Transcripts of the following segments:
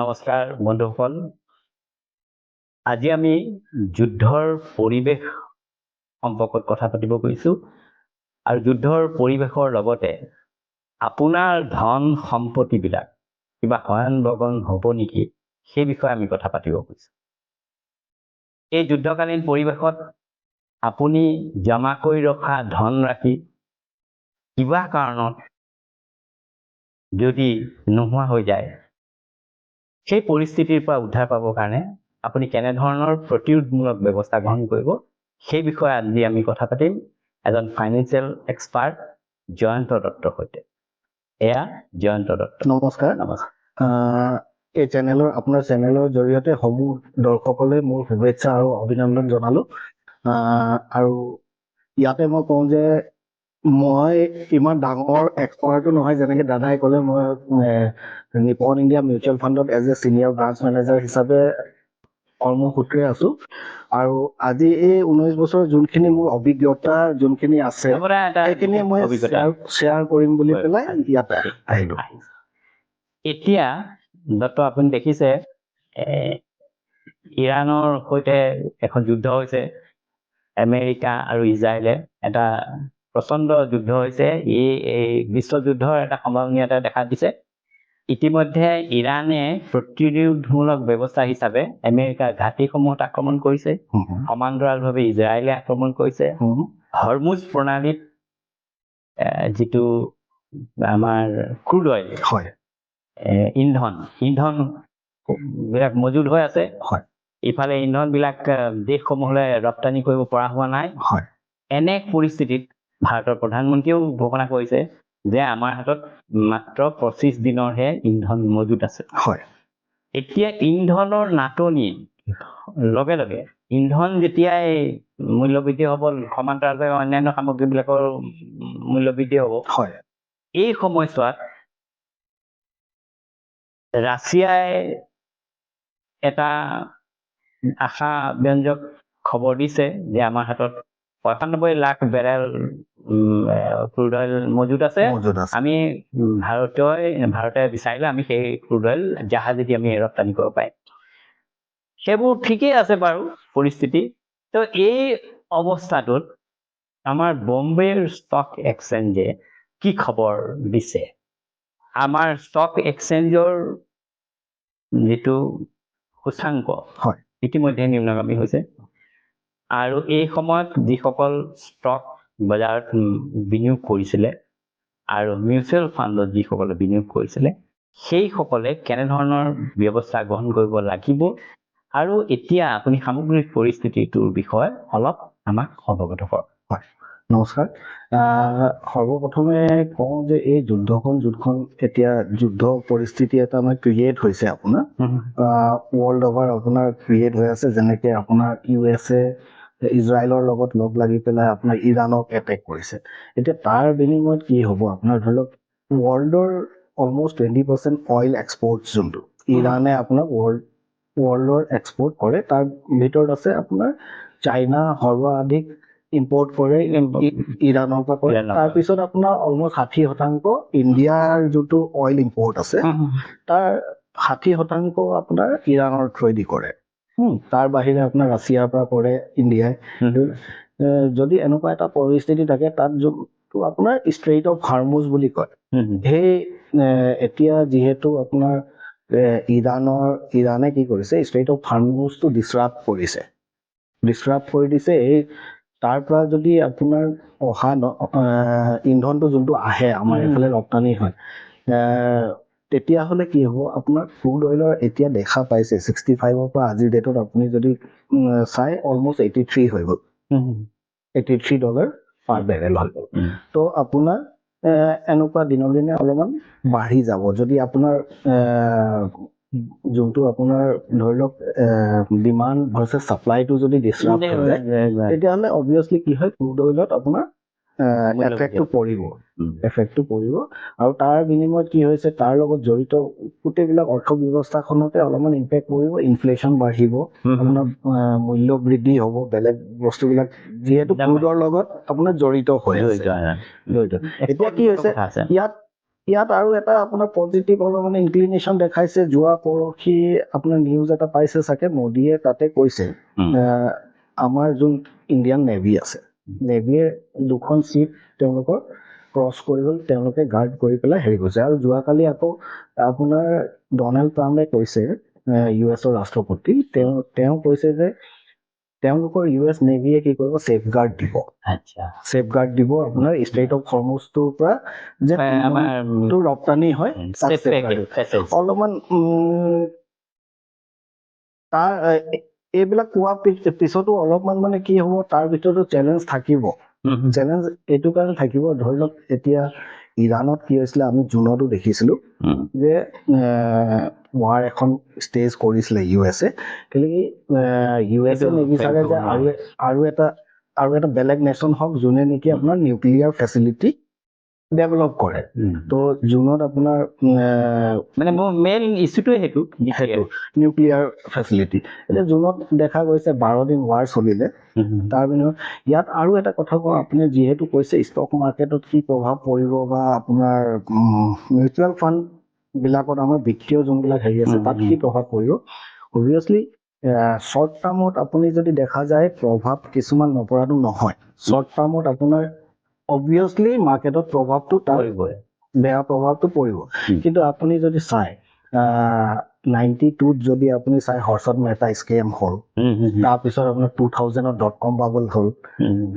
নমস্কাৰ বন্ধুসকল, আজি আমি যুদ্ধৰ পৰিৱেশ সম্পৰ্কত কথা পাতিব গৈছোঁ আৰু যুদ্ধৰ পৰিৱেশৰ লগতে আপোনাৰ ধন সম্পত্তিবিলাক কিবা হয়ন বগন হ'ব নেকি সেই বিষয়ে আমি কথা পাতিব গৈছোঁ। এই যুদ্ধকালীন পৰিৱেশত আপুনি জমা কৰি ৰখা ধনৰাশি কিবা কাৰণত যদি নোহোৱা হৈ যায়, সেই পৰিস্থিতিৰ পৰা উদ্ধাৰ পাবৰ কাৰণে আপুনি কেনেধৰণৰ প্ৰতিৰোধমূলক ব্যৱস্থা গ্ৰহণ কৰিব সেই বিষয়ে আজি আমি কথা পাতিম এজন ফাইনেন্সিয়েল এক্সপাৰ্ট জয়ন্ত দত্তৰ সৈতে। এয়া জয়ন্ত দত্ত। নমস্কাৰ। এই আপোনাৰ চেনেলৰ জৰিয়তে সমূহ দৰ্শকলৈ মোৰ শুভেচ্ছা আৰু অভিনন্দন জনালো। আৰু ইয়াতে মই কওঁ যে মই ইমান ডাঙৰ এক্সপাৰ্টো নহয়, যেনেকে দাদাই ক'লে মই নিপন ইণ্ডিয়া মিউচুৱেল ফাণ্ডত as a senior branch manager হিচাপে কৰ্মসূত্ৰে আছো। আৰু আজি এই 19 বছৰ যোনখিনি মোৰ অভিজ্ঞতা যোনখিনি আছে সেইখিনি মই শ্বেয়াৰ কৰিম বুলি পেলাই ইয়াতে আহিলো। এতিয়া দত্ত, আপুনি দেখিছে ইৰাণৰ সৈতে এখন যুদ্ধ হৈছে, আমেৰিকা আৰু ইজৰাইলে এটা প্ৰচণ্ড যুদ্ধ হৈছে। এই বিশ্বযুদ্ধৰ এটা সম্ভাৱনীয়তা দেখা দিছে। ইতিমধ্যে ইৰাণে প্ৰতিৰোধমূলক ব্যৱস্থা হিচাপে আমেৰিকাৰ ঘাটিসমূহত আক্ৰমণ কৰিছে, সমান্তৰালভাৱে ইজৰাইলে আক্ৰমণ কৰিছে। হৰমুজ প্ৰণালীত যিটো আমাৰ ক্ৰুড অইল ইন্ধন বিলাক মজুদ হৈ আছে, ইফালে ইন্ধনবিলাক দেশসমূহলৈ ৰপ্তানি কৰিব পৰা হোৱা নাই। এনে পৰিস্থিতিত ভাৰতৰ প্ৰধানমন্ত্ৰীয়েও ঘোষণা কৰিছে যে আমাৰ হাতত মাত্ৰ 25 দিনৰহে ইন্ধন মজুদ আছে। এতিয়া ইন্ধনৰ নাটনি লগে লগে ইন্ধন যেতিয়াই মূল্যবৃদ্ধি হ'ব, সমান্তৰালভাৱে অন্যান্য সামগ্ৰীবিলাকৰ মূল্যবৃদ্ধি হ'ব, এই সময়ছোৱাত ৰাছিয়াই এটা আশাব্যঞ্জক খবৰ দিছে যে আমাৰ হাতত 95 লাখ বেৰেল ক্ৰুড অইল মজুদ আছে। আমি ভাৰতে বিচাৰিলে আমি সেই ক্ৰুড অইল জাহাজেদি আমি ৰপ্তানি কৰিব পাৰিম। সেইবোৰ ঠিকেই আছে বাৰু পৰিস্থিতি। তো এই অৱস্থাটোত আমাৰ বম্বেৰ ষ্টক এক্সচেঞ্জে কি খবৰ দিছে? আমাৰ ষ্টক এক্সচেঞ্জৰ যিটো সূচাংক ইতিমধ্যে নিম্নগামী হৈছে, আৰু এই সময়ত যিসকল ষ্টক বজাৰত বিনিয়োগ কৰিছিলে আৰু মিউচুৱেল ফাণ্ডত যিসকলে বিনিয়োগ কৰিছিলে সেইসকলে কেনেধৰণৰ ব্যৱস্থা গ্ৰহণ কৰিব লাগিব, আৰু এতিয়া আপুনি সামগ্ৰিক পৰিস্থিতিটোৰ বিষয়ে অলপ আমাক অৱগত কৰক। নমস্কাৰ। সৰ্বপ্ৰথমে কওঁ যে এই যোনখন এতিয়া যুদ্ধ পৰিস্থিতি এটা আমাৰ ক্ৰিয়েট হৈছে, আপোনাৰ ৱৰ্ল্ড অভাৰ আপোনাৰ ক্ৰিয়েট হৈ আছে। যেনেকে আপোনাৰ USA ইজৰাইলৰ লগত লগ লাগি পেলাই আপোনাৰ ইৰাণক এটেক কৰিছে। এতিয়া তাৰ বিনিময়ত কি হ'ব, আপোনাৰ ধৰি লওক ৱৰ্ল্ডৰ অলমষ্ট 20% অইল এক্সপৰ্ট যোনটো ইৰাণে আপোনাৰ ৱৰ্ল্ডৰ এক্সপৰ্ট কৰে, তাৰ ভিতৰত আছে আপোনাৰ চাইনা সৰ্বাধিক ইম্পৰ্ট কৰে, ইৰাণৰ পৰা কৰে। তাৰপিছত আপোনাৰ অলমষ্ট 60% ইণ্ডিয়াৰ যোনটো অইল ইম্পৰ্ট আছে তাৰ 60% আপোনাৰ ইৰাণৰ থ্ৰুৱেদি কৰে। তাৰ বাহিৰে আপোনাৰ ৰাছিয়াৰ পৰা কৰে ইণ্ডিয়াই। যদি এনেকুৱা এটা পৰিস্থিতি থাকে তাত যোনটো আপোনাৰ ষ্ট্ৰেইট অফ হৰমুজ বুলি কয়, সেই এতিয়া যিহেতু আপোনাৰ ইৰাণে কি কৰিছে, ষ্ট্ৰেইট অফ হৰমুজটো ডিছৰাপ্ট কৰি দিছে। এই তাৰ পৰা যদি আপোনাৰ অহা ইন্ধনটো যোনটো আহে আমাৰ এইফালে ৰপ্তানি হয়, তেতিয়াহ'লে কি হ'ব, আপোনাৰ ক্ৰুড অইলৰ এতিয়া দেখা পাইছে 65ৰ পৰা আজিৰ ডেটত আপুনি যদি চাই অলমষ্ট 83 হৈ গ'ল, $83 পাৰ বেৰেল হৈ গ'ল। তো আপোনাৰ এনেকুৱা দিনক দিনে অলপমান বাঢ়ি যাব। যদি আপোনাৰ যোনটো আপোনাৰ ধৰি লওক ডিমাণ্ড ভাৰ্চেছ ছাপ্লাইটো যদি ডিছৰাপ্ট হৈ যায়, তেতিয়াহ'লে অবভিয়াছলি কি হয়, ক্ৰুড অইলত আপোনাৰ এফেক্টটো পৰিব। আৰু তাৰ বিনিময়ত কি হৈছে, তাৰ লগত জড়িত গোটেইবিলাক অৰ্থ ব্যৱস্থাখনতে অলপমান ইম্পেক্ট পৰিব। ইনফ্লেশ্যন বাঢ়িব, আপোনাৰ মূল্য বৃদ্ধি হ'ব, বেলেগ বস্তুবিলাক যিহেতু ক্ৰুডৰ লগত আপোনাৰ জড়িত হৈ আছে। এতিয়া কি হৈছে, ইয়াত আৰু এটা আপোনাৰ পজিটিভ অলপ মানে ইনক্লিনেশ্যন দেখাইছে যোৱা পৰহি আপোনাৰ নিউজ এটা পাইছে চাগে মোদীয়ে তাতে কৈছে আমাৰ যোন ইণ্ডিয়ান নেভি আছে নেভিৰ 2খন শ্বিপ তেওঁলোকৰ ক্ৰছ কৰি গ'ল তেওঁলোকে গাৰ্ড কৰি পেলাই হেৰি কৰিছে আৰু যোৱাকালি আকৌ আপোনাৰ ডনাল্ড ট্ৰাম্পে কৈছে US-ৰ ৰাষ্ট্ৰপতি তেওঁ কৈছে যে তেওঁলোকৰ US নেভিয়ে কি কৰিব ছেফ গাৰ্ড দিব ছেফ গাৰ্ড দিব আপোনাৰ ষ্ট্ৰেইট অফ হৰমুজটোৰ পৰা যে আমাৰটো ৰপ্তানি হয় অলপমান তাৰ এইবিলাক কোৱা পিছতো অলপমান মানে কি হ'ব তাৰ ভিতৰতো চেলেঞ্জ থাকিব চেলেঞ্জ এইটো কাৰণে থাকিব ধৰি লওক এতিয়া ইৰাণত কি হৈছিলে আমি জুনতো দেখিছিলো যে ৱাৰ এখন ষ্টেজ কৰিছিলে US-এ কিন্তু US-এ নিবিচাৰে যে আৰু এটা বেলেগ নেশ্যন হওক যোনে নেকি আপোনাৰ নিউক্লিয়াৰ ফেচিলিটি ডেভেলপ কৰে তো জুনত আপোনাৰ মানে মোৰ মেইন ইছ্যুটোৱে সেইটো নিউক্লিয়াৰ ফেচিলিটি এতিয়া জুনত দেখা গৈছে 12 দিন ৱাৰ চলিলে তাৰ বিনিময়ত ইয়াত আৰু এটা কথা কওঁ আপুনি যিহেতু কৈছে ষ্টক মাৰ্কেটত কি প্ৰভাৱ পৰিব বা আপোনাৰ মিউচুৱেল ফাণ্ড বিলাকত আমাৰ বিত্তীয় যোনবিলাক হেৰি আছে তাত কি প্ৰভাৱ পৰিব অবভিয়াছলি শ্বৰ্ট টাৰ্মত আপুনি যদি দেখা যায় প্ৰভাৱ কিছুমান নপৰাটো নহয় শ্বৰ্ট টাৰ্মত আপোনাৰ অবভিয়াছলি মাৰ্কেটত প্ৰভাৱটো পৰিবই বেয়া প্ৰভাৱটো পৰিব কিন্তু আপুনি যদি চাই 92ত যদি আপুনি চাই হৰ্ষদ মেহতা স্কেম হ'ল তাৰপিছত আপোনাৰ 2000ত .com বাবল হ'ল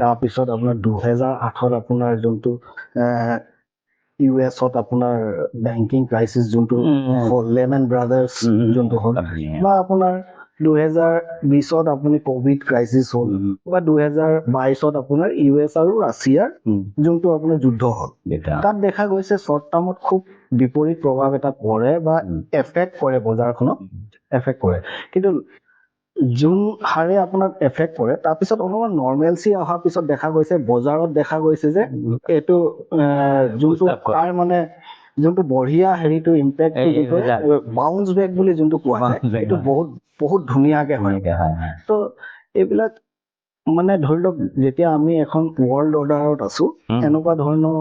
তাৰপিছত আপোনাৰ 2008ত আপোনাৰ যোনটো US-ত আপোনাৰ বেংকিং ক্ৰাইচিছ যোনটো হ'ল লেমন ব্ৰাদাৰ্ছ যোনটো হ'ল বা আপোনাৰ 2020ত আপুনি কোভিড ক্ৰাইচিছ হ'ল বা 2022ত আপোনাৰ US আৰু ৰাছিয়াৰ যোনটো আপোনাৰ যুদ্ধ হ'ল তাত দেখা গৈছে শ্বৰ্ট টাৰ্মত খুব বিপৰীত প্ৰভাৱ এটা পৰে বা এফেক্ট কৰে বজাৰখনক এফেক্ট কৰে কিন্তু যোন হাৰে আপোনাক এফেক্ট কৰে তাৰপিছত অলপমান নৰ্মেলচি অহাৰ পিছত দেখা গৈছে বজাৰত দেখা গৈছে যে এইটো যোনটো তাৰ মানে যোনটো বঢ়িয়া হেৰিটো ইম্পেক্ট বাউন্স বেক বুলি যোনটো কোৱা যায় এইটো বহুত ধুনীয়াকে হয় তো এইবিলাক মানে ধৰি লওক যেতিয়া আমি এখন ৱৰ্ল্ড অৰ্ডাৰত আছো এনেকুৱা ধৰণৰ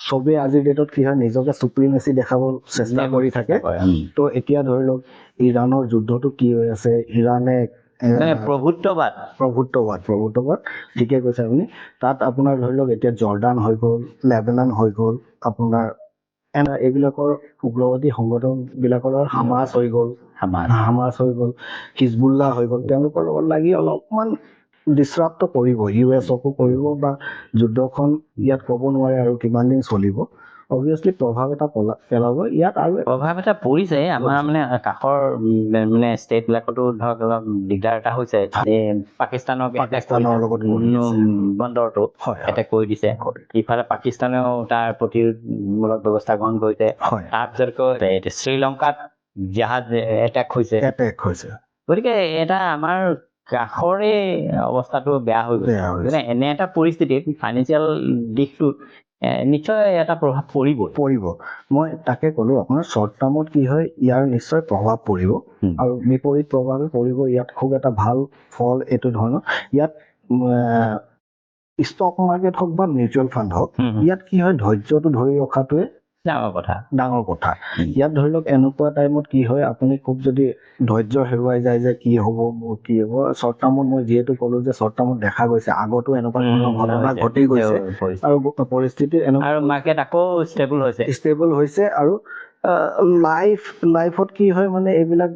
চবে আজিৰ ডেটত কি হয় নিজকে সুপ্ৰিমেচি দেখাব চেষ্টা কৰি থাকে তো এতিয়া ধৰি লওক ইৰাণৰ যুদ্ধটো কি হৈ আছে ইৰাণে প্ৰভুত্ববাদ ঠিকে কৈছে আপুনি তাত আপোনাৰ ধৰি লওক এতিয়া জৰ্ডান হৈ গ'ল লেবানন হৈ গ'ল আপোনাৰ এইবিলাকৰ উগ্ৰবাদী সংগঠন বিলাকৰ হামাছ হৈ গ'ল হিজবুল্লাহ হৈ গ'ল তেওঁলোকৰ লগত লাগি অলপমান ডিছৰাপ্ট কৰিব US-কো কৰিব বা যুদ্ধখন ইয়াত ক'ব নোৱাৰে আৰু কিমান দিন চলিব অবভিয়াছলি প্ৰভাৱ এটা পেলাব ইয়াত আৰু প্ৰভাৱ এটা পৰিছে আমাৰ মানে কাষৰ মানে ষ্টেট বিলাকতো ধৰক অলপ দিগদাৰ এটা হৈছে পাকিস্তানৰ লগত বন্দৰটো এটেক কৰি দিছে ইফালে পাকিস্তানেও তাৰ প্ৰতিৰোধমূলক ব্যৱস্থা গ্ৰহণ কৰিছে তাৰপিছত শ্ৰীলংকাত জাহাজ এটেক হৈছে গতিকে এটা আমাৰ কাষৰে অৱস্থাটো বেয়া হৈ গৈছে এনে এটা পৰিস্থিতিত ফাইনেন্সিয়েল দিশটোত নিশ্চয় এটা প্ৰভাৱ পৰিব মই তাকে ক'লো আপোনাৰ শ্বৰ্ট টাৰ্মত কি হয় ইয়াৰ নিশ্চয় প্ৰভাৱ পৰিব আৰু বিপৰীত প্ৰভাৱ পৰিব ইয়াত খুব এটা ভাল ফল এইটো ধৰণৰ ইয়াত ষ্টক মাৰ্কেট হওক বা মিউচুৱেল ফাণ্ড হওক ইয়াত কি হয় ধৈৰ্যটো ধৰি ৰখাটোৱে ডাঙৰ কথা ইয়াত ধৰি লওক এনেকুৱা টাইমত কি হয় আপুনি খুব যদি ধৈৰ্য হেৰুৱাই যায় যে কি হ'ব শ্বৰ্ট টাৰ্মত মই যিহেতু ক'লো যে শ্বৰ্ট টাৰ্মত দেখা গৈছে আগতো এনেকুৱা ধৰণৰ ঘটনা ঘটি গৈছে আৰু পৰিস্থিতি আৰু মাৰ্কেট আকৌ ষ্টেবল হৈছে আৰু লাইফত কি হয় মানে এইবিলাক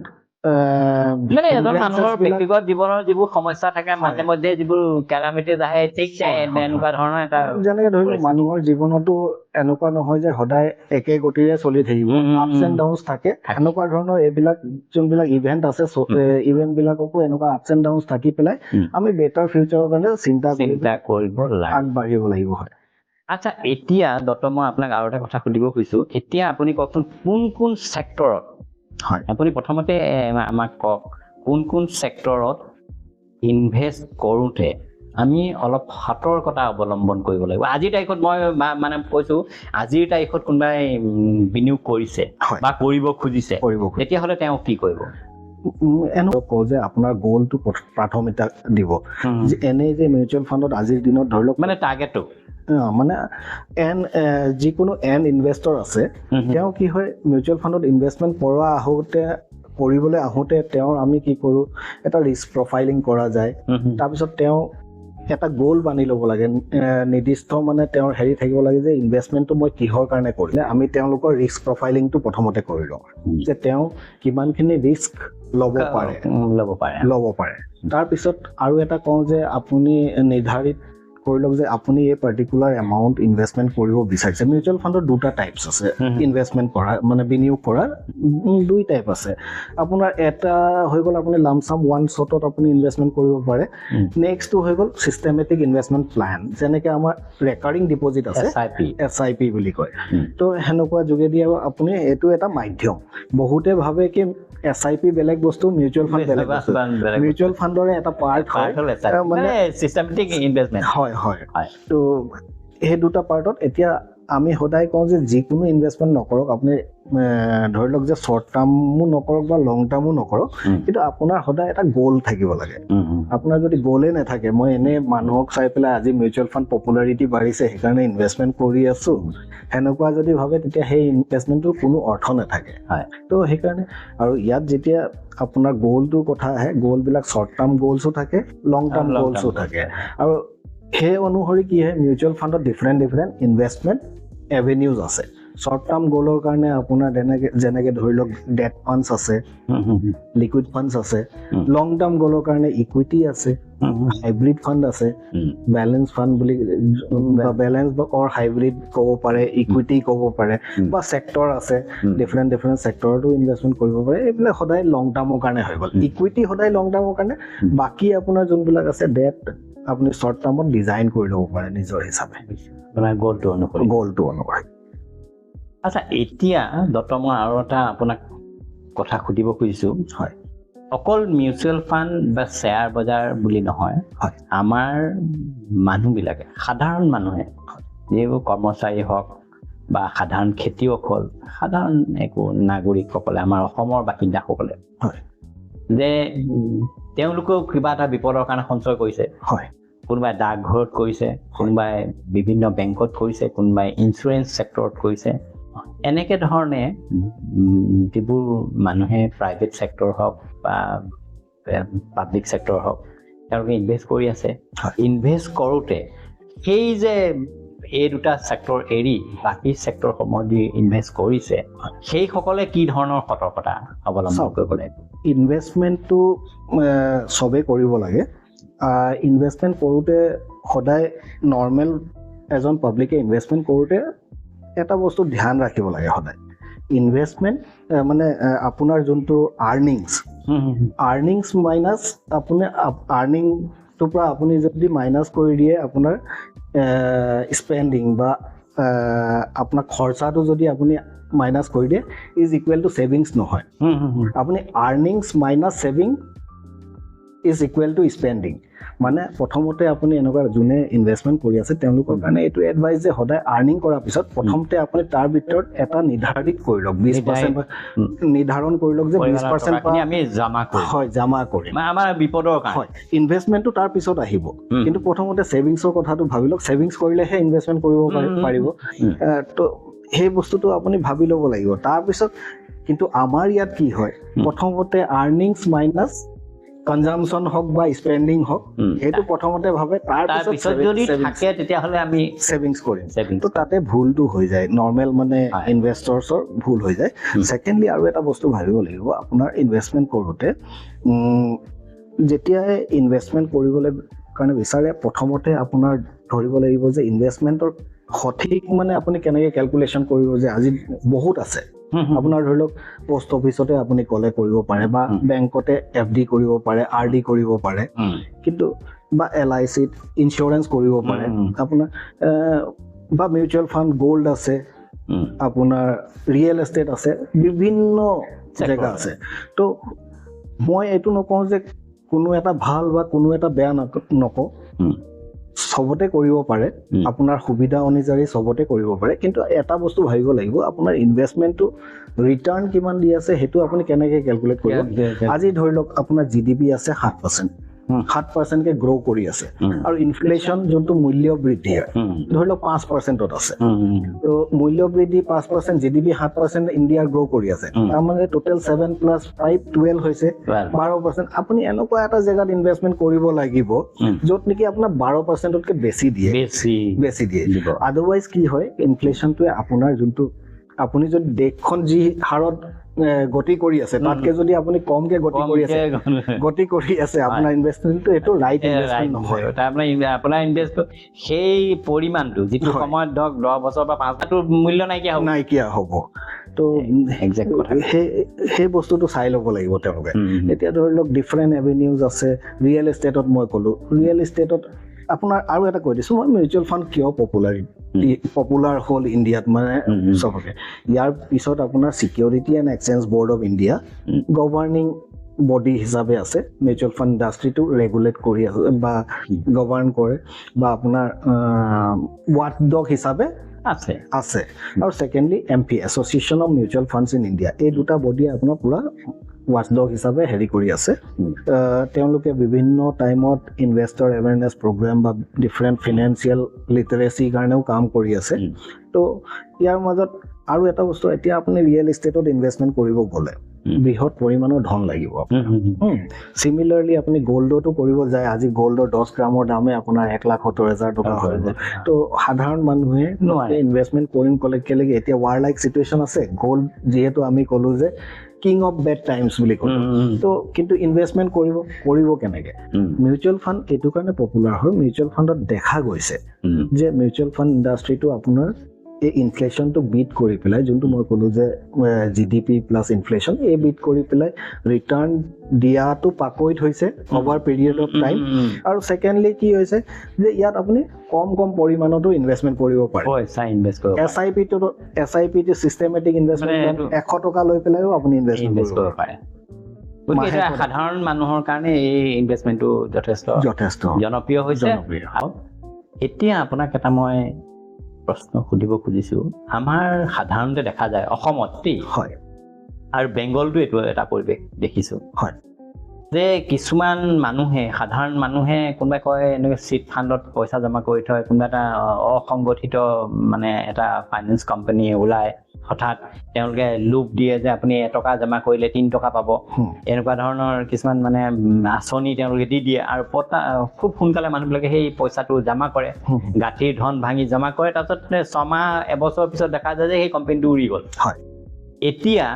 মানে এজন মানুহৰ ব্যক্তিগত জীৱনৰ যিবোৰ সমস্যা থাকে মাজে মধ্যে যিবোৰ কেলামিটিজ আহে ঠিক এনেকুৱা ধৰণৰ এটা যেনেকে ধৰি লওক মানুহৰ জীৱনতো এনেকুৱা নহয় যে সদায় একে গতিৰে চলি থাকিব আপছ এণ্ড ডাউনছ থাকে এনেকুৱা ধৰণৰ এইবিলাক যোনবিলাক ইভেন্ট আছে ইভেন্ট বিলাককো এনেকুৱা আপছ এণ্ড ডাউনছ থাকি পেলাই আমি বেটাৰ ফিউচাৰৰ কাৰণে চিন্তা কৰিব আগবাঢ়িব লাগিব আচ্ছা এতিয়া দত্ত মই আপোনাক আৰু এটা কথা সুধিব খুজিছো এতিয়া আপুনি কওকচোন কোন চেক্টৰত আপুনি প্ৰথমতে আমাক কওক কোন চেক্টৰত ইনভেষ্ট কৰোঁতে আমি অলপ সতৰ্কতা অৱলম্বন কৰিব লাগিব আজিৰ তাৰিখত মই মানে কৈছো আজিৰ তাৰিখত কোনোবাই বিনিয়োগ কৰিছে বা কৰিব খুজিছে তেতিয়াহ'লে তেওঁ কি কৰিব এনেকুৱা কওঁ যে আপোনাৰ গ'লটো প্ৰাথমিকতা দিব যে এনেই যে মিউচুৱেল ফাণ্ডত আজিৰ দিনত ধৰি লওক মানে টাৰ্গেটটো মানে যিকোনো এন ইনভেষ্টৰ আছে তেওঁ কি হয় মিউচুৱেল ফাণ্ডত ইনভেষ্টমেণ্ট কৰিবলৈ আহোঁতে তেওঁৰ আমি কি কৰোঁ এটা ৰিস্ক প্ৰফাইলিং কৰা যায় তাৰপিছত তেওঁ এটা গ'ল বানি ল'ব লাগে নিৰ্দিষ্ট মানে তেওঁৰ হেৰি থাকিব লাগে যে ইনভেষ্টমেণ্টটো মই কিহৰ কাৰণে কৰিলে আমি তেওঁলোকৰ ৰিস্ক প্ৰফাইলিংটো প্ৰথমতে কৰি লওঁ যে তেওঁ কিমানখিনি ৰিস্ক ল'ব পাৰে তাৰপিছত আৰু এটা কওঁ যে আপুনি নিৰ্ধাৰিত কৰি লওক যে আপুনি এই পাৰ্টিকুলাৰ এমাউণ্ট ইনভেষ্টমেণ্ট কৰিব বিচাৰিছে মিউচুৱেল ফাণ্ডৰ দুটা টাইপছ আছে ইনভেষ্টমেণ্ট কৰা মানে বিনিয়োগ কৰাৰ দুই টাইপ আছে আপোনাৰ এটা হৈ গ'ল আপুনি লামচাম ওৱান শ্বটত আপুনি ইনভেষ্টমেণ্ট কৰিব পাৰে নেক্সটটো হৈ গ'ল চিষ্টেমেটিক ইনভেষ্টমেণ্ট প্লেন যেনেকৈ আমাৰ ৰেকাৰিং ডিপজিট আছে SIP বুলি কয় তো সেনেকুৱা যোগেদি আপুনি এইটো এটা মাধ্যম বহুতে ভাবে কি SIP বেলেগ বস্তু মিউচুৱেল ফাণ্ড বেলেগ বস্তু মিউচুৱেল ফাণ্ডৰে এটা পাৰ্ট হয় মানে চিষ্টেমেটিক ইনভেষ্টমেণ্ট হয় তো সেই দুটা পাৰ্টত এতিয়া আমি সদায় কওঁ যে যিকোনো ইনভেষ্টমেণ্ট নকৰক আপুনি ধৰি লওক যে শ্বৰ্ট টাৰ্মো নকৰক বা লং টাৰ্মো নকৰক কিন্তু আপোনাৰ সদায় এটা গ'ল থাকিব লাগে আপোনাৰ যদি গ'লেই নাথাকে মই এনেই মানুহক চাই পেলাই আজি মিউচুৱেল ফাণ্ড পপুলাৰিটি বাঢ়িছে সেইকাৰণে ইনভেষ্টমেণ্ট কৰি আছোঁ সেনেকুৱা যদি ভাবে তেতিয়া সেই ইনভেষ্টমেণ্টটোৰ কোনো অৰ্থ নাথাকে তো সেইকাৰণে আৰু ইয়াত যেতিয়া আপোনাৰ গ'লটোৰ কথা আহে গ'লবিলাক শ্বৰ্ট টাৰ্ম গ'লছো থাকে লং টাৰ্ম গ'লছো থাকে আৰু সেই অনুসৰি কি হয় মিউচুৱেল ফাণ্ডত ডিফাৰেণ্ট ইনভেষ্টমেণ্ট এভেনিউজ আছে শ্বৰ্ট টাৰ্ম গ'লৰ কাৰণে আপোনাৰ যেনেকৈ ধৰি লওক ডেট ফাণ্ডছ আছে লিকুইড ফাণ্ডছ আছে লং টাৰ্ম গ'লৰ কাৰণে ইকুইটি আছে হাইব্ৰিড ফাণ্ড আছে বেলেঞ্চ ফাণ্ড বুলি বেলেঞ্চ অৰ হাইব্ৰিড ক'ব পাৰে ইকুইটি ক'ব পাৰে বা ছেক্টৰ আছে ডিফাৰেণ্ট ছেক্টৰতো ইনভেষ্টমেণ্ট কৰিব পাৰে এইবিলাক সদায় লং টাৰ্মৰ কাৰণে হৈ গ'ল ইকুইটি সদায় লং টাৰ্মৰ কাৰণে বাকী আপোনাৰ যোনবিলাক আছে ডেট আপুনি শ্বৰ্ট টাৰ্মত ডিজাইন কৰি ল'ব পাৰে নিজৰ হিচাপে গ'লটো অনুসৰি আচ্ছা এতিয়া ডক্টৰ মই আৰু এটা আপোনাক কথা সুধিব খুজিছোঁ হয় অকল মিউচুৱেল ফাণ্ড বা শ্বেয়াৰ বজাৰ বুলি নহয় আমাৰ মানুহবিলাকে সাধাৰণ মানুহে যিবোৰ কৰ্মচাৰী হওক বা সাধাৰণ খেতিয়ক হ'ল সাধাৰণ একো নাগৰিকসকলে আমাৰ অসমৰ বাসিন্দাসকলে যে তেওঁলোকেও কিবা এটা বিপদৰ কাৰণে সঞ্চয় কৰিছে কোনোবাই ডাকঘৰত কৰিছে কোনোবাই বিভিন্ন বেংকত কৰিছে কোনোবাই ইঞ্চুৰেঞ্চ ছেক্টৰত কৰিছে এনেকৈ ধৰণে যিবোৰ মানুহে প্ৰাইভেট ছেক্টৰ হওক বা পাব্লিক ছেক্টৰ হওক তেওঁলোকে ইনভেষ্ট কৰি আছে ইনভেষ্ট কৰোঁতে সেই যে এই দুটা ছেক্টৰ এৰি বাকী ছেক্টৰসমূহত যি ইনভেষ্ট কৰিছে সেইসকলে কি ধৰণৰ সতৰ্কতা অৱলম্বন কৰিব লাগিব ইনভেষ্টমেণ্টটো চবেই কৰিব লাগে ইনভেষ্টমেণ্ট কৰোঁতে সদায় নৰ্মেল এজন পাব্লিকে ইনভেষ্টমেণ্ট কৰোঁতে এটা বস্তু ধ্যান ৰাখিব লাগে সদায় ইনভেষ্টমেণ্ট মানে আপোনাৰ যোনটো আৰ্নিংছ মাইনাছ আপুনি আৰ্নিংটোৰ পৰা আপুনি যদি মাইনাছ কৰি দিয়ে আপোনাৰ স্পেণ্ডিং বা আপোনাৰ খৰচাটো যদি আপুনি মাইনাছ কৰি দিয়ে ইজ ইকুৱেল টু ছেভিংছ নহয় আপুনি earnings minus saving is equal to spending মানে প্ৰথমতে আপুনি এনেকুৱা যোনে ইনভেষ্টমেণ্ট কৰি আছে তেওঁলোকৰ কাৰণে এইটো এডভাইচ যে সদায় আৰ্নিং কৰাৰ পিছত প্ৰথমতে আপুনি তাৰ ভিতৰত এটা নিৰ্ধাৰিত কৰি লওক 20% নিৰ্ধাৰণ কৰি লওক যে 20% আমি জমা কৰিম আমাৰ বিপদৰ কাৰণে হয় ইনভেষ্টমেণ্টটো তাৰ পিছত আহিব কিন্তু প্ৰথমতে ছেভিংছৰ কথাটো ভাবি লওক ছেভিংছ কৰিলেহে ইনভেষ্টমেণ্ট কৰিব পাৰিব তো সেই বস্তুটো আপুনি ভাবি ল'ব লাগিব তাৰপিছত কিন্তু আমাৰ ইয়াত কি হয় প্ৰথমতে আৰ্নিংছ মাইনাছ কনজাম্পচন হওক বা স্পেণ্ডিং হওক সেইটো প্ৰথমতে ভাবে তাৰপিছত যদি থাকে তেতিয়াহ'লে আমি ছেভিংছ কৰিম তো তাতে ভুলটো হৈ যায় নৰ্মেল মানে ইনভেষ্টৰ্ছৰ ভুল হৈ যায় ছেকেণ্ডলি আৰু এটা বস্তু ভাবিব লাগিব আপোনাৰ ইনভেষ্টমেণ্ট কৰোঁতে যেতিয়াই ইনভেষ্টমেণ্ট কৰিবলৈ কাৰণে বিচাৰে প্ৰথমতে আপোনাৰ ধৰিব লাগিব যে ইনভেষ্টমেণ্টৰ সঠিক মানে আপুনি কেনেকৈ কেলকুলেশ্যন কৰিব যে আজি বহুত আছে আপোনাৰ ধৰি লওক পোষ্ট অফিচতে আপুনি ক'লে কৰিব পাৰে বা বেংকতে FD কৰিব পাৰে RD কৰিব পাৰে কিন্তু বা LICত ইঞ্চুৰেঞ্চ কৰিব পাৰে আপোনাৰ বা মিউচুৱেল ফাণ্ড গ'ল্ড আছে আপোনাৰ ৰিয়েল এষ্টেট আছে বিভিন্ন জেগা আছে তো মই এইটো নকওঁ যে কোনো এটা ভাল বা কোনো এটা বেয়া নকওঁ সবতে কৰিব পাৰে আপোনাৰ সুবিধা অনুযায়ী সবতে কৰিব পাৰে কিন্তু এটা বস্তু ভাবিব লাগিব আপোনাৰ ইনভেষ্টমেণ্টটো ৰিটাৰ্ণ কিমান দি আছে সেইটো আপুনি কেনেকৈ কেলকুলেট কৰিব আজি ধৰি লওক আপোনাৰ GDP আছে 7% 7% কে গ্ৰ' কৰি আছে আৰু ইনফ্লেশ্যন যোনটো মূল্য বৃদ্ধি ধৰি লওক 5%ত আছে তো মূল্য বৃদ্ধি 5% জিডিপি 7% ইণ্ডিয়াৰ গ্ৰ' কৰি আছে তাৰমানে টোটেল 7 + 5 12 হৈছে 12%। আপুনি এনেকুৱা এটা জেগাত ইনভেষ্টমেণ্ট কৰিব লাগিব য'ত নেকি আপোনাৰ 12%তকৈ বেছি দিয়ে আদাৰৱাইজ কি হয় ইনফ্লেশ্যনটোৱে আপোনাৰ যোনটো আপুনি যদি দেশখন যি হাৰত গতি কৰি আছে তাতকে যদি আপুনি কমকে গতি কৰি আছে আপোনাৰ ইনভেষ্টমেণ্টটো এইটো ৰাইট ইনভেষ্টমেণ্ট নহয় আপোনাৰ ইনভেষ্ট সেই পৰিমাণটো যিটো সময়ত ধৰক 10 বছৰ বা 5 বছৰ মূল্য নাইকিয়া হ'ব তো সেই বস্তুটো চাই ল'ব লাগিব তেওঁলোকে এতিয়া ধৰি লওক ডিফাৰেণ্ট এভিনিউজ আছে ৰিয়েল এষ্টেটত মই ক'লো ৰিয়েল এষ্টেটত আপোনাৰ আৰু এটা কৈ দিছোঁ মই মিউচুৱেল ফাণ্ড কিয় পপুলাৰ হ'ল ইণ্ডিয়াত মানে চবকে ইয়াৰ পিছত আপোনাৰ security and exchange board of India governing body হিচাপে আছে মিউচুৱেল ফাণ্ড ইণ্ডাষ্ট্ৰিটো ৰেগুলেট কৰি আছে বা গভৰ্ণ কৰে বা আপোনাৰ ৱাটডগ হিচাপে আছে আৰু secondly MP association of mutual funds in India এই দুটা বডিয়ে আপোনাৰ পুৰা ৱাটডগ হিচাপে হেৰি কৰি আছে তেওঁলোকে বিভিন্ন টাইমত ইনভেষ্টৰ এৱেৰনেছ প্ৰগ্ৰেম বা ডিফাৰেণ্ট ফিনেন্সিয়েল লিটাৰেচিৰ কাৰণেও কাম কৰি আছে তো ইয়াৰ মাজত আৰু এটা বস্তু এতিয়া আপুনি ৰিয়েল এষ্টেটত ইনভেষ্টমেণ্ট কৰিব গ'লে বৃহৎ পৰিমাণৰ ধন লাগিব চিমিলাৰলি আপুনি গ'ল্ডতো কৰিব যায় আজি গ'ল্ডৰ 10 গ্ৰামৰ দামে আপোনাৰ 1,70,000 টকা হৈ যায় তো সাধাৰণ মানুহে ইনভেষ্টমেণ্ট কৰিম ক'লে কেলেগে এতিয়া ৱাৰ লাইক চিটুৱেশ্যন আছে গ'ল্ড যিহেতু আমি ক'লো যে কিং অফ বেড টাইমছ বুলি ক'লো তো কিন্তু ইনভেষ্টমেণ্ট কৰিব কেনেকে মিউচুৱেল ফাণ্ড এইটো কাৰণে পপুলাৰ হয় মিউচুৱেল ফাণ্ডত দেখা গৈছে যে মিউচুৱেল ফাণ্ড ইণ্ডাষ্ট্ৰিটো আপোনাৰ এই ইনফ্লেশ্যনটো বিট কৰি পেলাই যোনটো মই ক'লো যে জিডিপি প্লাছ ইনফ্লেশ্যন এই বিট কৰি পেলাই ৰিটাৰ্ণ দিয়াটো পাকৈত হৈছে অভাৰ পিৰিয়ড অফ টাইম আৰু ছেকেণ্ডলি কি হৈছে যে ইয়াত আপুনি কম পৰিমাণতো ইনভেষ্টমেণ্ট কৰিব পাৰে SIP টো চিষ্টেমেটিক ইনভেষ্টমেণ্ট 100 টকা লৈ পেলাইও আপুনি ইনভেষ্টমেণ্ট কৰিব পাৰে সাধাৰণ মানুহৰ কাৰণে এই ইনভেষ্টমেণ্টটো যথেষ্ট জনপ্ৰিয় হৈছে এতিয়া আপোনাক এটা মই প্ৰশ্ন সুধিব খুজিছোঁ আমাৰ সাধাৰণতে দেখা যায় অসমত হয় আৰু বেংগলতো এইটো এটা পৰিৱেশ দেখিছোঁ হয় যে কিছুমান মানুহে সাধাৰণ মানুহে কোনোবাই কয় এনেকৈ চিট ফাণ্ডত পইচা জমা কৰি থয় কোনোবা এটা অসংগঠিত মানে এটা ফাইনেন্স কোম্পানী ওলায় হঠাৎ তেওঁলোকে লোভ দিয়ে যে আপুনি 1 টকা জমা কৰিলে 3 টকা পাব এনেকুৱা ধৰণৰ কিছুমান মানে আঁচনি তেওঁলোকে দি দিয়ে আৰু খুব সোনকালে মানুহবিলাকে সেই পইচাটো জমা কৰে গাঁঠিৰ ধন ভাঙি জমা কৰে তাৰপিছত 6 মাহ এবছৰ পিছত দেখা যায় যে সেই কোম্পানীটো উৰি গ'ল এতিয়া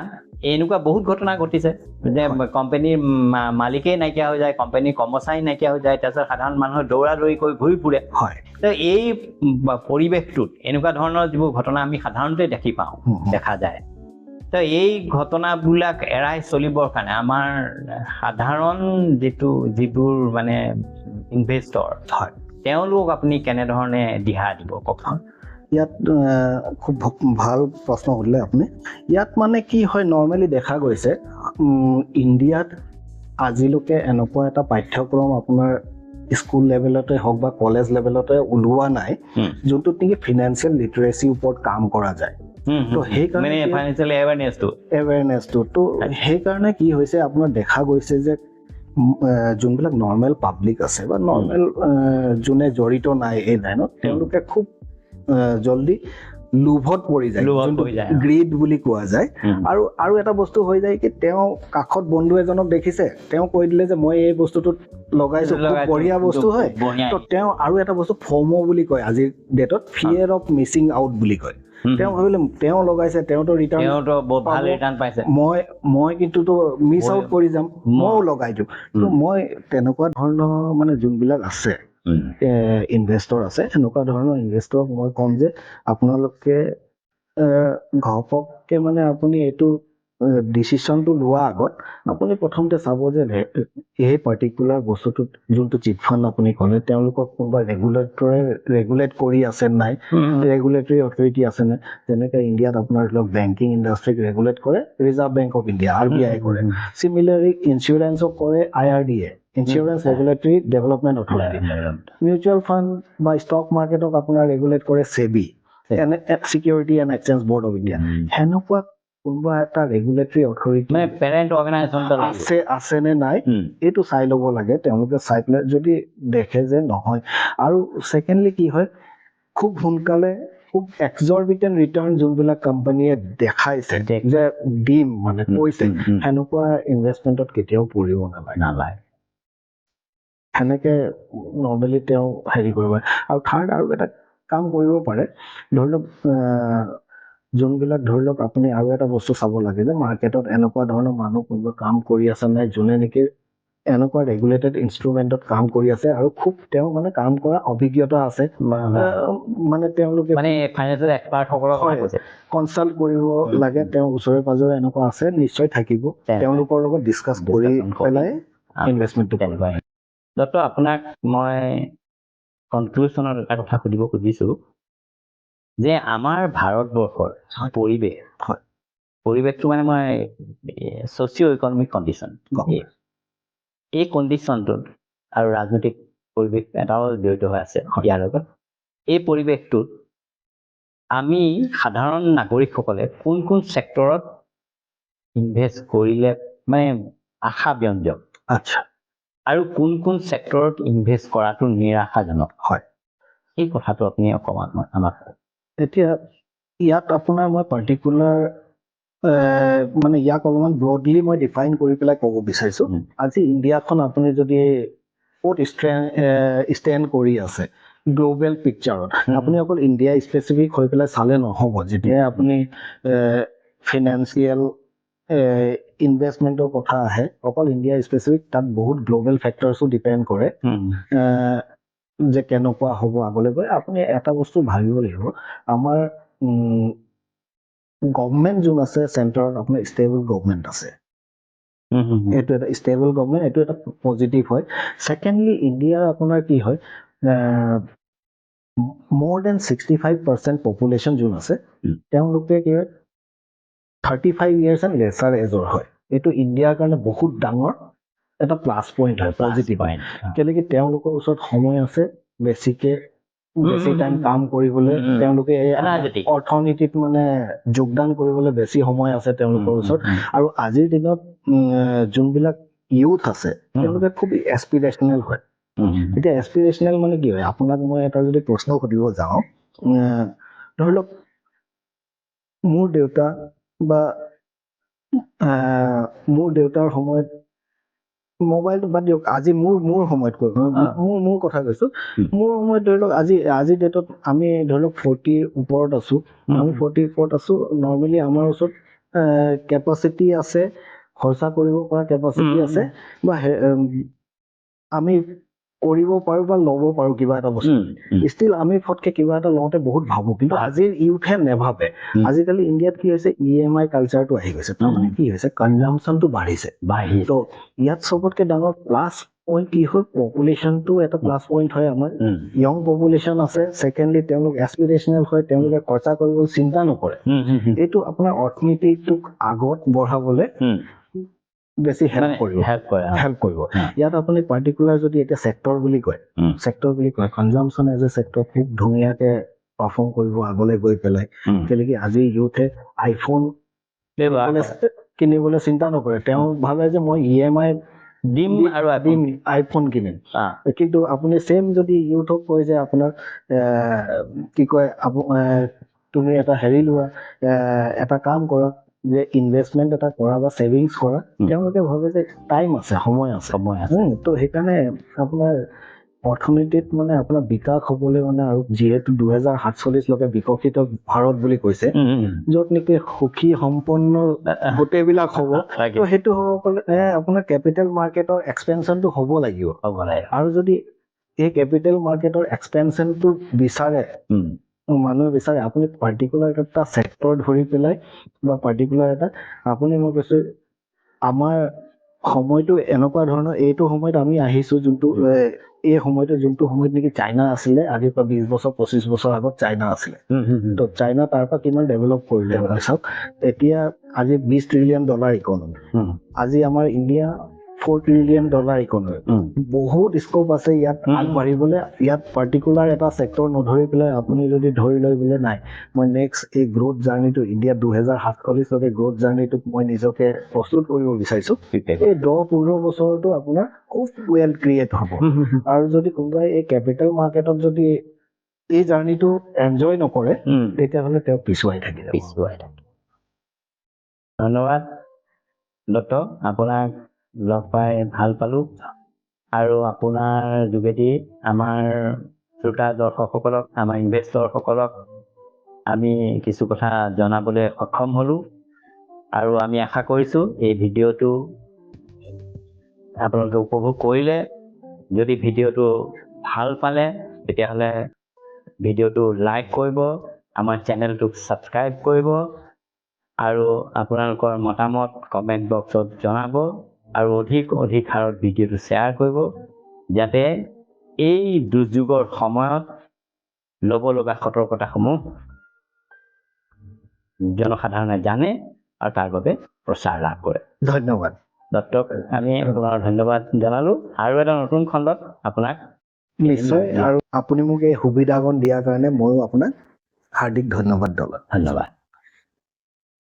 এনেকুৱা বহুত ঘটনা ঘটিছে যে কোম্পানীৰ মালিকেই নাইকিয়া হৈ যায় কোম্পানীৰ কৰ্মচাৰী নাইকিয়া হৈ যায় তাৰপিছত সাধাৰণ মানুহৰ দৌৰা-দৌৰি কৰি ঘূৰি ফুৰে তো এই পৰিৱেশটোত এনেকুৱা ধৰণৰ যিবোৰ ঘটনা আমি সাধাৰণতে দেখা যায় তো এই ঘটনাবিলাক এৰাই চলিবৰ কাৰণে আমাৰ সাধাৰণ যিবোৰ মানে ইনভেষ্টৰ তেওঁলোকক আপুনি কেনেধৰণে দিহা দিব কওকচোন ইয়াত খুব ভাল প্ৰশ্ন সুধিলে আপুনি ইয়াত মানে কি হয় নৰ্মেলি দেখা গৈছে ইণ্ডিয়াত আজিলৈকে এনেকুৱা এটা পাঠ্যক্ৰম আপোনাৰ স্কুল লেভেলতে হওক বা কলেজ লেভেলতে ওলোৱা নাই যোনটোত নেকি ফিনান্সিয়েল লিটাৰেচিৰ ওপৰত কাম কৰা যায় তো সেইকাৰণে ফাইনেন্সিয়েল এৱেৰনেছটো তো সেইকাৰণে কি হৈছে আপোনাৰ দেখা গৈছে যে যোনবিলাক নৰ্মেল পাব্লিক আছে বা নৰ্মেল যোনে জড়িত নাই এই লাইনত তেওঁলোকে খুব জলদি লোভত পৰি যায় গ্ৰীড বুলি কোৱা যায় আৰু এটা বস্তু হৈ যায় কি তেওঁ কাষত বন্ধু এজনক দেখিছে তেওঁ কৈ দিলে যে মই এই বস্তুটোত লগাইছো বঢ়িয়া বস্তু হয় তো তেওঁ আৰু এটা বস্তু ফমো বুলি কয় আজিৰ ডেটত ফিয়াৰ অফ মিছিং আউট বুলি কয় তেওঁ ভাবিলে তেওঁ লগাইছে তেওঁতো ৰিটাৰ্ণ পাইছে মই কিন্তু মিছ আউট কৰি যাম ময়ো লগাই দিওঁ তো মই তেনেকুৱা ধৰণৰ মানে যোনবিলাক আছে ইনভেষ্টৰ আছে এনেকুৱা ধৰণৰ ইনভেষ্টৰক মই ক'ম যে আপোনালোকে ঘপককে মানে আপুনি এইটো ডিচিশ্যনটো লোৱা আগত আপুনি প্ৰথমতে চাব যে এই পাৰ্টিকুলাৰ বস্তুটোত যোনটো চিট ফাণ্ড আপুনি ক'লে তেওঁলোকক কোনোবা ৰেগুলেট কৰি আছে নাই ৰেগুলেটৰী অথৰিটি আছে নাই যেনেকৈ ইণ্ডিয়াত আপোনাৰ ধৰক বেংকিং ইণ্ডাষ্ট্ৰীক ৰেগুলেট কৰে reserve bank of India RBI কৰে চিমিলাৰলি ইঞ্চুৰেঞ্চক কৰে IRDA insurance regulatory development authority mutual fund বা ষ্টক মাৰ্কেটক আপোনাৰ ৰেগুলেট কৰে SEBI security and exchange board of India সেনেকুৱা কোনোবা এটা ৰেগুলেটৰী অথৰিটি মানে পেৰেণ্ট অৰ্গেনাইজেশ্যন আছে নে নাই এইটো চাই ল'ব লাগে। তেওঁলোকে চাই পেলাই যদি দেখে যে নহয়, আৰু ছেকেণ্ডলি কি হয়, খুব সোনকালে খুব এক্সৰবিটেণ্ট ৰিটাৰ্ণ যোনবিলাক কোম্পানীয়ে দেখাইছে যে দিম মানে কৈছে, সেনেকুৱা ইনভেষ্টমেণ্টত কেতিয়াও পৰিব নালাগে। সেনেকে নৰ্মেলি তেওঁ হেৰি কৰিব পাৰে। আৰু থাৰ্ড আৰু এটা কাম কৰিব পাৰে, ধৰি লওক যোনবিলাক ধৰি লওক আপুনি আৰু এটা বস্তু চাব লাগে যে মাৰ্কেটত এনেকুৱা ধৰণৰ মানুহ কোনোবা কাম কৰি আছে নাই যোনে নেকি এনেকুৱা ৰেগুলেটেড ইনষ্ট্ৰুমেণ্টত কাম কৰি আছে আৰু খুব তেওঁ মানে কাম কৰা অভিজ্ঞতা আছে, মানে তেওঁলোকে মানে ফাইনেন্সিয়েল এক্সপাৰ্টসকলক কনচাল্ট কৰিব লাগে। তেওঁ ওচৰে পাজৰে এনেকুৱা আছে, নিশ্চয় থাকিব, তেওঁলোকৰ লগত ডিছকাছ কৰি পেলাই ইনভেষ্টমেণ্টটো কৰিব। ডক্টৰ, আপোনাক মই কনক্লুশ্যনত এটা কথা সুধিব খুজিছোঁ যে আমাৰ ভাৰতবৰ্ষৰ পৰিৱেশটো মানে মই ছ'চিঅ' ইকনমিক কণ্ডিশ্যন, এই কণ্ডিশ্যনটোত আৰু ৰাজনৈতিক পৰিৱেশ এটাও জড়িত হৈ আছে ইয়াৰ লগত। এই পৰিৱেশটোত আমি সাধাৰণ নাগৰিকসকলে কোন কোন ছেক্টৰত ইনভেষ্ট কৰিলে মানে আশাব্যঞ্জক, আচ্ছা, আৰু কোন কোন ছেক্টৰত ইনভেষ্ট কৰাটো নিৰাশাজনক, এই কথাটো আপুনি অকণমান আমাক। এতিয়া ইয়াত আপোনাৰ মই পাৰ্টিকুলাৰ মানে ইয়াক অলপমান ব্ৰডলি মই ডিফাইন কৰি পেলাই ক'ব বিচাৰিছোঁ। আজি ইণ্ডিয়াখন আপুনি যদি ক'ত ষ্টেণ্ড কৰি আছে গ্ল'বেল পিকচাৰত, আপুনি অকল ইণ্ডিয়া স্পেচিফিক হৈ পেলাই চালে নহ'ব। যেতিয়াই আপুনি ফিনেন্সিয়েল ইনভেষ্টমেণ্টৰ কথা আহে, অকল ইণ্ডিয়া স্পেচিফিক, তাত বহুত গ্ল'বেল ফেক্টৰছো ডিপেণ্ড কৰে যে কেনেকুৱা হ'ব আগলৈ গৈ। আপুনি এটা বস্তু ভাবিব লাগিব, আমাৰ গভমেণ্ট যোন আছে চেণ্টাৰত, আপোনাৰ ষ্টেবল গভমেণ্ট আছে, এইটো এটা ষ্টেবল গভমেণ্ট, এইটো এটা পজিটিভ হয়। ছেকেণ্ডলি ইণ্ডিয়াৰ আপোনাৰ কি হয়, more than 65% পপুলেশ্যন যোন আছে তেওঁলোকে কি হয় 35 years and lesser এজৰ হয়। এইটো ইণ্ডিয়াৰ কাৰণে বহুত ডাঙৰ এটা প্লাছ পইণ্ট হয়, পজিটিভ পইণ্ট। কেলেকি তেওঁলোকৰ ওচৰত সময় আছে বেছি টাইম কাম কৰিবলৈ, তেওঁলোকে অৰ্থনীতিত মানে যোগদান কৰিবলৈ বেছি সময় আছে তেওঁলোকৰ ওচৰত। আৰু আজিৰ দিনত যোনবিলাক ইউথ আছে তেওঁলোকে খুব এছপিৰেশ্যনেল হয়। এতিয়া এছপিৰেশ্যনেল মানে কি হয়, আপোনাক মই এটা যদি প্ৰশ্ন সুধিব যাওঁ, ধৰি লওক মোৰ দেউতা বা মোৰ দেউতাৰ সময়ত মোবাইলটো বাদ দিয়ক, আজি মোৰ সময়ত কৈ মোৰ কথা কৈছোঁ, মোৰ সময়ত ধৰি লওক আজিৰ ডেটত আমি ধৰি লওক 40 ওপৰত আছোঁ, আমি 40 ওপৰত আছোঁ। নৰ্মেলি আমাৰ ওচৰত কেপাচিটি আছে, খৰচা কৰিব পৰা কেপাচিটি আছে, বা আমি কৰিব পাৰোঁ বা ল'ব পাৰোঁ কিবা এটা বস্তু। ষ্টিল আমি ফটকে কিবা এটা লওঁতে বহুত ভাবোঁ, কিন্তু আজিৰ ইউথে নেভাবে। আজিকালি ইণ্ডিয়াত কি হৈছে, EMI কালচাৰটো আহি গৈছে। তাৰমানে কি হৈছে, কনজাম্পশ্যনটো বাঢ়িছে। ত' ইয়াত চবতকে ডাঙৰ প্লাছ পইণ্ট কি হ'ল, পপুলেশ্যনটো এটা প্লাছ পইণ্ট হয়। আমাৰ য়ং পপুলেশ্যন আছে। ছেকেণ্ডলি তেওঁলোক এছপিৰেশ্যনেল হয়, তেওঁলোকে খৰচা কৰিবলৈ চিন্তা নকৰে। এইটো আপোনাৰ অৰ্থনীতিটোক আগত বঢ়াবলৈ বেছি হেল্প কৰিব। ইয়াত আপুনি পাৰ্টিকুলাৰ যদি এতিয়া চেক্টৰ বুলি কয়, কনজাম্পশ্যন এজ এ চেক্টৰ খুব ধুনীয়াকে পাৰফৰ্ম কৰিব আগলৈ গৈ পেলাই। কেলেকি আজি ইউথে আইফোন কিনিবলৈ চিন্তা নকৰে, তেওঁ ভাবে যে মই EMI দিম আৰু আইফোন কিনিম। কিন্তু আপুনি ছেম যদি ইউথক কয় যে আপোনাৰ কি কয়, তুমি এটা হেৰি লোৱা, এটা কাম কৰা যে ইনভেষ্টমেণ্ট এটা কৰা বা ছেভিংছ কৰা, তেওঁলোকে ভাবে যে টাইম আছে, সময় আছে। তো সেইকাৰণে আপোনাৰ অৰ্থনীতিত মানে আপোনাৰ বিকাশ হ'বলৈ মানে, আৰু যিহেতু 2047লৈকে বিকশিত ভাৰত বুলি কৈছে, য'ত নেকি সুখী সম্পন্ন গোটেইবিলাক হ'ব, তো সেইটো হ'ব গ'লে আপোনাৰ কেপিটেল মাৰ্কেটৰ এক্সপেনশ্যনটো হ'ব লাগিব। আৰু যদি এই কেপিটেল মাৰ্কেটৰ এক্সপেনশ্যনটো মানুহে বিচাৰে, আপুনি পাৰ্টিকুলাৰ এটা ছেক্টৰ ধৰি পেলাই বা পাৰ্টিকুলাৰ এটা মই কৈছোঁ, আমাৰ সময়টো এনেকুৱা ধৰণৰ, এইটো সময়ত আমি আহিছোঁ যোনটো এই যোনটো সময়ত নেকি চাইনা আছিলে, আজিৰ পৰা 20 বছৰ 25 বছৰ আগত চাইনা আছিলে। তো চাইনা তাৰ পৰা কিমান ডেভেলপ কৰিলে চাওক। এতিয়া আজি $20 ট্ৰিলিয়ন ইকনমি। আজি আমাৰ ইণ্ডিয়া $4 trillion ইকনমি বহুত স্কোপ আছে ইয়াত আগবাঢ়িবলৈ ইয়াত পাৰ্টিকুলাৰ এটা চেক্টৰ নধৰি পেলাই আপুনি যদি ধৰি লৈ বোলে নাই মই নেক্সট এই গ্ৰোথ জাৰ্ণিটো ইণ্ডিয়া 2047লৈকে গ্ৰোথ জাৰ্ণিটোক মই নিজকে প্ৰস্তুত কৰিব বিচাৰিছোঁ এই 10-15 বছৰতো আপোনাৰ খুব ৱেল ক্ৰিয়েট হ'ব আৰু যদি কোনোবাই এই কেপিটেল মাৰ্কেটত যদি এই জাৰ্ণিটো এনজয় নকৰে তেতিয়াহ'লে তেওঁ পিছুৱাই থাকিব ধন্যবাদ ডক্টৰ আপোনাক লগ পাই ভাল পালোঁ আৰু আপোনাৰ যোগেদি আমাৰ শ্ৰোতা দৰ্শকসকলক আমাৰ ইনভেষ্টৰসকলক আমি কিছু কথা জনাবলৈ সক্ষম হ'লোঁ আৰু আমি আশা কৰিছোঁ এই ভিডিঅ'টো আপোনালোকে উপভোগ কৰিলে যদি ভিডিঅ'টো ভাল পালে তেতিয়াহ'লে ভিডিঅ'টো লাইক কৰিব আমাৰ চেনেলটোক ছাবস্ক্ৰাইব কৰিব আৰু আপোনালোকৰ মতামত কমেণ্ট বক্সত জনাব আৰু অধিক হাৰত ভিডিঅ'টো শ্বেয়াৰ কৰিব যাতে এই দুৰ্যোগৰ সময়ত ল'ব লগা সতৰ্কতাসমূহ জনসাধাৰণে জানে আৰু তাৰ বাবে প্ৰচাৰ লাভ কৰে ধন্যবাদ ডক্টৰক আমি আপোনাৰ ধন্যবাদ জনালোঁ আৰু এটা নতুন খণ্ডত আপোনাক নিশ্চয় আৰু আপুনি মোক এই সুবিধাকণ দিয়াৰ কাৰণে ময়ো আপোনাক হাৰ্দিক ধন্যবাদ দিলোঁ ধন্যবাদ